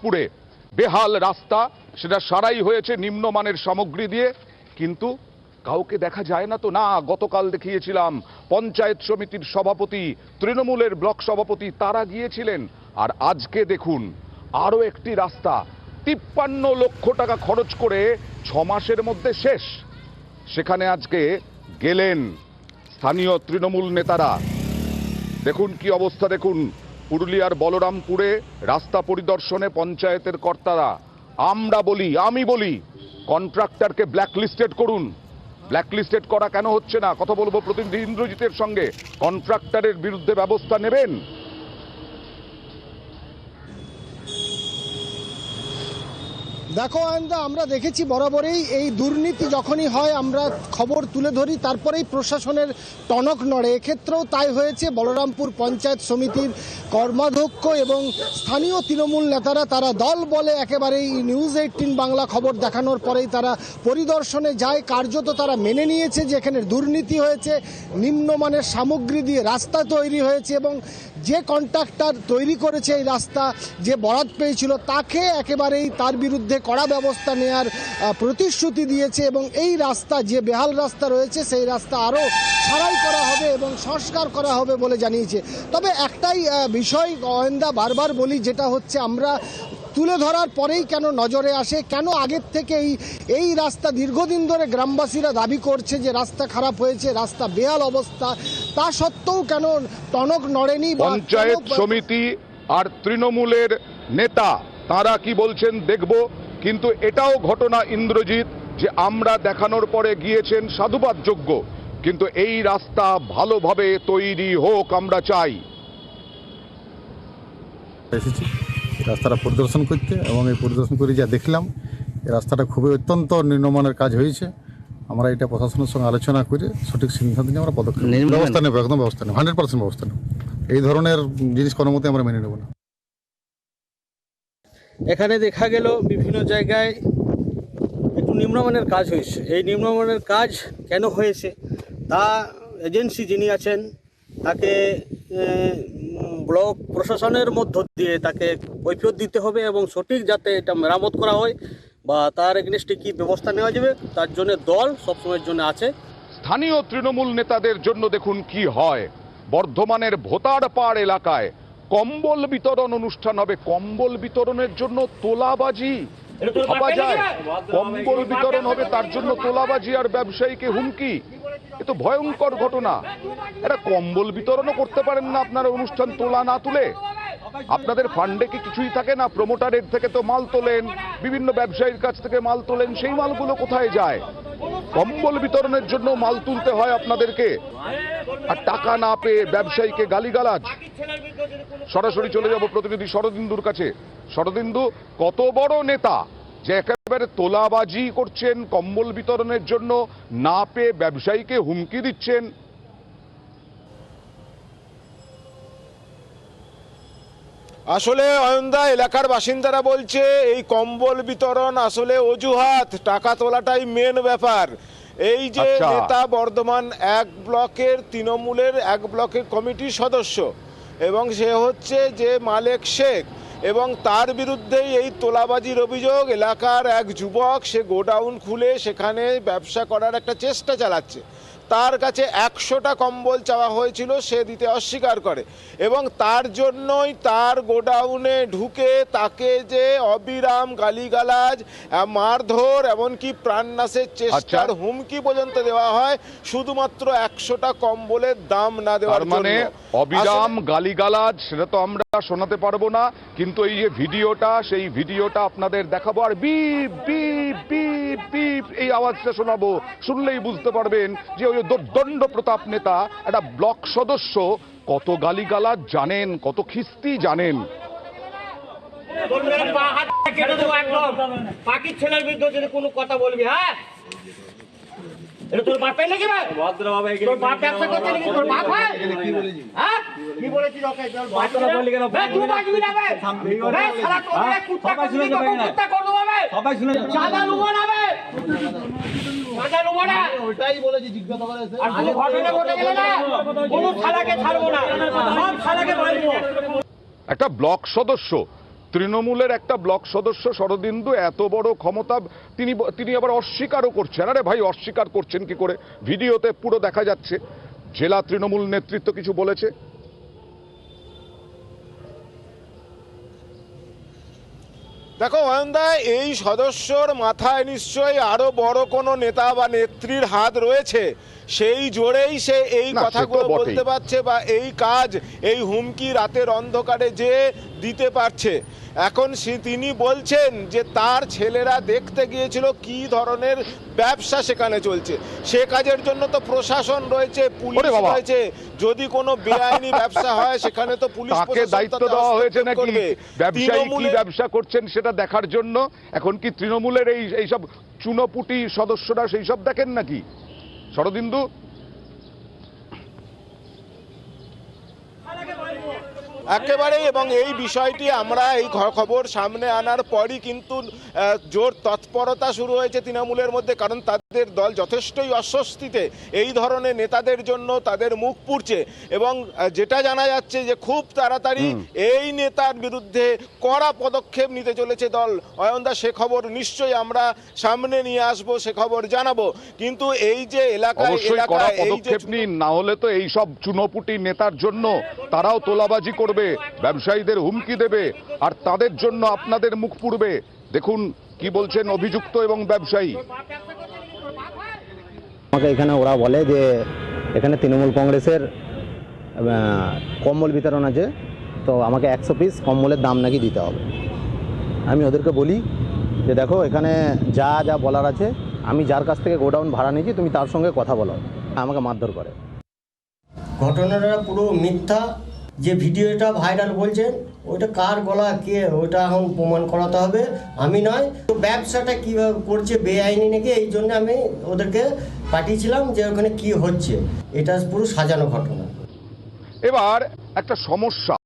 বলরামপুরে বেহাল রাস্তা, সেটা সারাই হয়েছে নিম্নমানের সামগ্রী দিয়ে, কিন্তু কাউকে দেখা যায় না তো। না, গতকাল দেখিয়েছিলাম পঞ্চায়েত সমিতির সভাপতি, তৃণমূলের ব্লক সভাপতি, তারা গিয়েছিলেন। আর আজকে দেখুন আরো একটি রাস্তা 53 লক্ষ টাকা খরচ করে 6 মাসের মধ্যে শেষ। সেখানে আজকে গেলেন স্থানীয় তৃণমূল নেতারা। দেখুন কি অবস্থা, দেখুন পুরুলিয়ার বলরামপুরে রাস্তা পরিদর্শনে পঞ্চায়েতের কর্তারা। আমরা বলি, আমি বলি, কন্ট্রাক্টরকে ব্ল্যাকলিস্টেড করুন। ব্ল্যাকলিস্টেড করা কেন হচ্ছে না, কথা বলবো প্রতিনিধি ইন্দ্রজিতের সঙ্গে। কন্ট্রাক্টরের বিরুদ্ধে ব্যবস্থা নেবেন? দেখো আয়ন্দা, আমরা দেখেছি বরাবরই এই দুর্নীতি যখনই হয় আমরা খবর তুলে ধরি, তারপরেই প্রশাসনের টনক নড়ে। এক্ষেত্রেও তাই হয়েছে। বলরামপুর পঞ্চায়েত সমিতির কর্মাধ্যক্ষ এবং স্থানীয় তৃণমূল নেতারা তারা দল বলে একেবারেই নিউজ 18 বাংলা খবর দেখানোর পরেই তারা পরিদর্শনে যায়। কার্যত তারা মেনে নিয়েছে যে এখানে দুর্নীতি হয়েছে, নিম্নমানের সামগ্রী দিয়ে রাস্তা তৈরি হয়েছে এবং যে কন্ট্রাক্টর তৈরি করেছে এই রাস্তা, যে বরাত পেয়েছিল, তাকে একেবারেই তার বিরুদ্ধে কড়া ব্যবস্থা নেওয়ার প্রতিশ্রুতি দিয়েছে এবং এই রাস্তা, যে বেহাল রাস্তা রয়েছে, সেই রাস্তা আরও সারাই করা হবে এবং সংস্কার করা হবে বলে জানিয়েছে। তবে একটাই বিষয় গোয়েন্দা বারবার বলি, যেটা হচ্ছে আমরা তুলে ধরার পরেই কেন নজরে আসে, কেন আগের থেকে এই রাস্তা দীর্ঘদিন ধরে গ্রামবাসীরা দাবি করছে যে রাস্তা খারাপ হয়েছে, রাস্তা বেহাল অবস্থা, তা সত্ত্বেও কেন টনক নড়েনি? পঞ্চায়েত সমিতি আর তৃণমূলের নেতা তারা কি বলছেন দেখব। কিন্তু এটাও ঘটনা ইন্দ্রজিৎ যে আমরা দেখানোর পরে গিয়েছেন সাধুবাদযোগ্য, কিন্তু এই রাস্তা ভালোভাবে তৈরি হোক আমরা চাই। এসেছি রাস্তাটা পরিদর্শন করতে এবং এই পরিদর্শন করে যা দেখলাম, এই রাস্তাটা খুবই অত্যন্ত নিম্নমানের কাজ হয়েছে। আমরা এটা প্রশাসনের সঙ্গে আলোচনা করে সঠিক সিদ্ধান্ত নিয়ে আমরা পদক্ষেপ ব্যবস্থা নেব, একদম ব্যবস্থা নেব, 100% ব্যবস্থা নেব। এই ধরনের জিনিস কোনো মতে আমরা মেনে নেব না। এখানে দেখা গেল বিভিন্ন জায়গায় একটু নিম্নমানের কাজ হয়েছে। এই নিম্নমানের কাজ কেন হয়েছে তা এজেন্সি যিনি আছেন তাকে ব্লক প্রশাসনের মধ্য দিয়ে তাকে কৈফিয়ত দিতে হবে এবং সঠিক যাতে এটা মেরামত করা হয় বা তার এগেনস্টে কী ব্যবস্থা নেওয়া যাবে তার জন্য দল সবসময়ের জন্য আছে। স্থানীয় তৃণমূল নেতাদের জন্য দেখুন কি হয়। বর্ধমানের ভোতারপাড় এলাকায় কম্বল বিতরণ অনুষ্ঠান হবে। কম্বল বিতরণের জন্য তোলাবাজি, ভাবা যায়? কম্বল বিতরণ হবে, তার জন্য তোলাবাজি আর ব্যবসায়ীকে হুমকি। এ তো ভয়ঙ্কর ঘটনা। এটা কম্বল বিতরণও করতে পারেন না আপনারা অনুষ্ঠান তোলা না তুলে? আপনাদের ফান্ডে কি কিছুই থাকে না? প্রমোটারের থেকে তো মাল তোলেন, বিভিন্ন ব্যবসায়ীর কাছ থেকে মাল তোলেন, সেই মালগুলো কোথায় যায়? কম্বল বিতরণের জন্য মাল তুলতে হয় আপনাদেরকে, আর টাকা না পেয়ে ব্যবসায়ীকে গালিগালাজ। সরাসরি চলে যাব প্রতিনিধি শরদিন্দুর কাছে। শরদিন্দু, কত বড় নেতা যে একেবারে তোলাবাজি করছেন, কম্বল বিতরণের জন্য না পেয়ে ব্যবসায়ীকে হুমকি দিচ্ছেন। আসলে অয়নদা, এলাকার বাসিন্দারা বলছে এই কম্বল বিতরণ আসলে অজুহাত, টাকা তোলাটাই মেন ব্যাপার। এই যে নেতা বর্ধমান 1 ব্লকের তৃণমূলের 1 ব্লকের কমিটির সদস্য এবং সে হচ্ছে যে মালেক শেখ, এবং তার বিরুদ্ধেই এই তোলাবাজির অভিযোগ। এলাকার এক যুবক, সে গোডাউন খুলে সেখানে ব্যবসা করার একটা চেষ্টা চালাচ্ছে। তার কাছে 100টা কম্বল চাওয়া হয়েছিল, সে দিতে অস্বীকার করে এবং তার জন্যই তার গোডাউনে ঢুকে তাকে যে অবিরাম গালিগালাজ, মারধর, এমনকি প্রাণনাশের চেষ্টার হুমকি পর্যন্ত দেওয়া হয় শুধুমাত্র 100টা কম্বলের দাম না দেওয়ার জন্য। মানে অবিরাম গালিগালাজ, সেটা তো আমরা শোনাতে পারবো না, কিন্তু এই যে ভিডিওটা, সেই ভিডিওটা আপনাদের দেখাবো আর বিপ বিপ বিপ বিপ এই আওয়াজটা শোনাবো। শুনলেই বুঝতে পারবেন যে ওই দণ্ড প্রতাপ নেতা, একটা ব্লক সদস্য, কত গালিগালাজ জানেন, কত খিস্তি জানেন। পাখির ছেলের বিরুদ্ধে যদি কোনো কথা বলবি, হ্যাঁ, এটা তোর বাপের নাকি ভাই? ভদ্রভাবে তোর বাপ ব্যবসা করছে নাকি? তোর বাপ হয়? হ্যাঁ, কি বলেছিস ওকে? তোর বাপ বলি কেন? তুই বাজবি না বে? বে শালা তোরে কুত্তা করবি, কুত্তা করব বে? সবাই শুনে চাঁদা লুবো না বে? চাঁদা লুবো না? ওটাই বলেছি, জিজ্ঞাসা করেছে। আর কোনো ঘটনা ঘটে গেলে না, কোনো শালাকে ছাড়বো না, সব শালাকে মারবো। একটা ব্লক সদস্য তৃণমূলের একটা ব্লক সদস্য শরদিন্দু এত বড় ক্ষমতা তিনি আবার অস্বীকারও করছেন। আরে ভাই, অস্বীকার করছেন কি করে? ভিডিওতে পুরো দেখা যাচ্ছে। জেলা তৃণমূল নেতৃত্ব কিছু বলেছে? দেখো অয়নদা, এই সদস্যর মাথায় নিশ্চয়ই আরো বড় কোনো নেতা বা নেত্রীর হাত রয়েছে, সেই জোরেই সে এই না, সে তো কথাগুলো বটেই। বলতে পারছে বা এই কাজ, এই হুমকি রাতের অন্ধকারে যে দিতে পারছে। এখন তিনি বলছেন যে তার ছেলেরা দেখতে গিয়েছিল কি ধরনের ব্যবসা সেখানে চলছে, সে কাজের জন্য তো প্রশাসন রয়েছে, পুলিশ ওরে বাবা। রয়েছে। যদি কোনো বেআইনি ব্যবসা হয় সেখানে তো পুলিশ তাকে প্রশাসন দায়িত্ব তাতে দেওয়া হয়েছে হস্তক্ষেপ নাকি করবে। ব্যবসায়ী কি তৃণমূলের- ব্যবসা করছেন সেটা দেখার জন্য? এখন কি তৃণমূলের এইসব চুনোপুটি সদস্যরা সেই সব দেখেন নাকি শরদিন্দু? একেবারেই। এবং এই বিষয়টি আমরা এই খবর সামনে আনার পরই কিন্তু জোর তৎপরতা শুরু হয়েছে তৃণমূলের মধ্যে, কারণ তাদের দল যথেষ্টই অস্বস্তিতে এই ধরনের নেতাদের জন্য, তাদের মুখ পুড়ছে। এবং যেটা জানা যাচ্ছে যে খুব তাড়াতাড়ি এই নেতার বিরুদ্ধে কড়া পদক্ষেপ নিতে চলেছে দল। অয়নদা, সে খবর নিশ্চয়ই আমরা সামনে নিয়ে আসবো, সে খবর জানাবো। কিন্তু এই যে এলাকায় অবশ্যই কড়া এলাকায় এই যে পদক্ষেপ নিন, না হলে তো এই সব চুনোপুটি নেতার জন্য তারাও তোলাবাজি করবে, ব্যবসায়ীদের হুমকি দেবে, আর তাদের জন্য আপনাদের মুখ পুড়বে। দেখুন কি বলছেন অভিযুক্ত এবং ব্যবসায়ী। আমাকে এখানে ওরা বলে যে এখানে তৃণমূল কংগ্রেসের কম্বল বিতরণ আছে, তো আমাকে 100 পিস কম্বলের দাম নাকি দিতে হবে। আমি ওদেরকে বলি যে দেখো, এখানে যা যা বলার আছে, আমি যার কাছ থেকে গোডাউন ভাড়া নিয়েছি তুমি তার সঙ্গে কথা বলো। আমাকে মারধর করে। ঘটনাটা পুরো মিথ্যা। যে ভিডিওটা ভাইরাল বলছেন ওইটা কার গলা, কে, ওইটা এখন প্রমাণ করাতে হবে, আমি নয়। তো ব্যবসাটা কীভাবে করছে বেআইনি নাকি, এই জন্য আমি ওদেরকে পাঠিয়েছিলাম যে ওখানে কি হচ্ছে। এটা পুরো সাজানো ঘটনা। এবার একটা সমস্যা